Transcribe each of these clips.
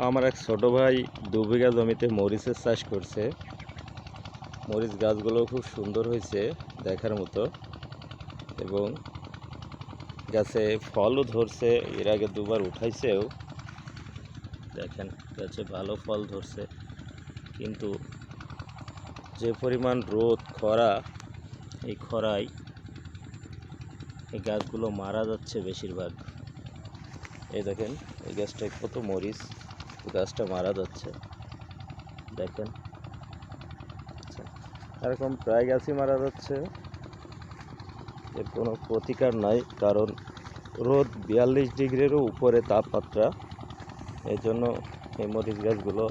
আমার এক ছোট ভাই 2 বিঘা জমিতে মরিচের চাষ করছে। মরিচ গাছগুলো খুব সুন্দর হয়েছে দেখার মতো, এবং গাছে ফলও ধরছে। এর আগে দুবার উঠাইছেও, দেখেন গাছে ভালো ফল ধরছে। কিন্তু যে পরিমাণ রোদ খরা, এই খরায় এই গাছগুলো মারা যাচ্ছে বেশিরভাগ। এই দেখেন এই গাছটায় কত মরিচ, গাছটা মারা যাচ্ছে দেখেন। আচ্ছা, এরকম প্রায় গাছই মারা যাচ্ছে, এর কোনো প্রতিকার নাই, কারণ রোদ 42 ডিগ্রিরও উপরে তাপমাত্রা। এই জন্য এই মরিচ গাছগুলো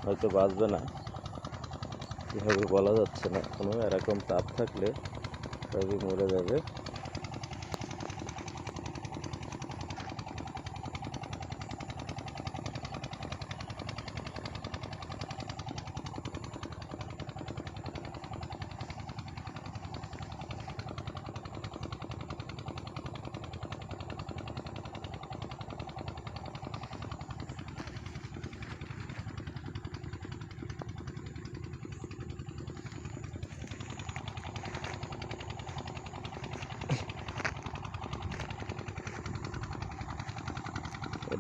হয়তো বাঁচবে না, কীভাবে বলা যাচ্ছে না। কোনো এরকম তাপ থাকলে সবই মরে যাবে।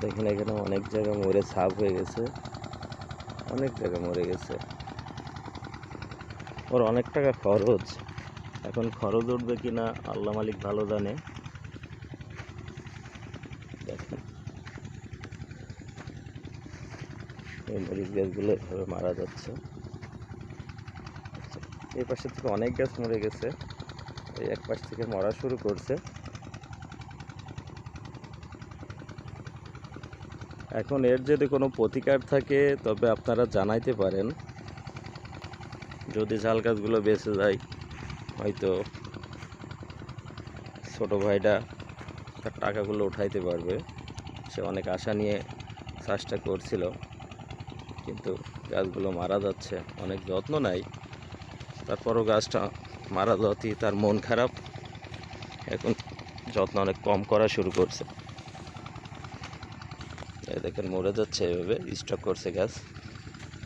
দেখেন এখানে অনেক জায়গা মরে ছাপ হয়ে গেছে, অনেক জায়গা মরে গেছে। ওর অনেক টাকা খরচ, এখন খরচ উঠবে কিনা আল্লাহ মালিক ভালো জানে। দেখেন এই মরিচ গাছগুলো এভাবে মারা যাচ্ছে। এই পাশে থেকে অনেক গাছ মরে গেছে, এই এক পাশ থেকে মরা শুরু করছে। এখন এর যদি কোনো প্রতিকার থাকে তবে আপনারা জানাইতে পারেন। যদি ঝাল গাছগুলো বেঁচে যায়, হয়তো ছোট ভাইটা তার টাকাগুলো উঠাইতে পারবে। সে অনেক আশা নিয়ে চাষটা করছিল, কিন্তু গাছগুলো মারা যাচ্ছে, অনেক যত্ন নেয়, তারপরও গাছটা মারা যাওয়াতেই তার মন খারাপ। এখন যত্ন অনেক কম করা শুরু করছে। এই দেখেন মরে যাচ্ছে, এভাবে স্টক করছে গাছ।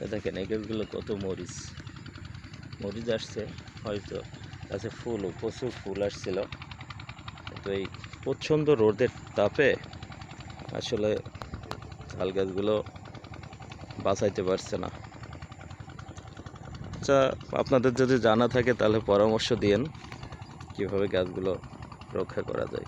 এই দেখেন এই গাছগুলো কত মরিচ আসছে, হয়তো গাছে ফুলও প্রচুর ফুল আসছিল, কিন্তু এই প্রচণ্ড রোদের তাপে আসলে ঝাল গাছগুলো বাঁচাইতে পারছে না। আচ্ছা, আপনাদের যদি জানা থাকে তাহলে পরামর্শ দিয়েন কীভাবে গাছগুলো রক্ষা করা যায়।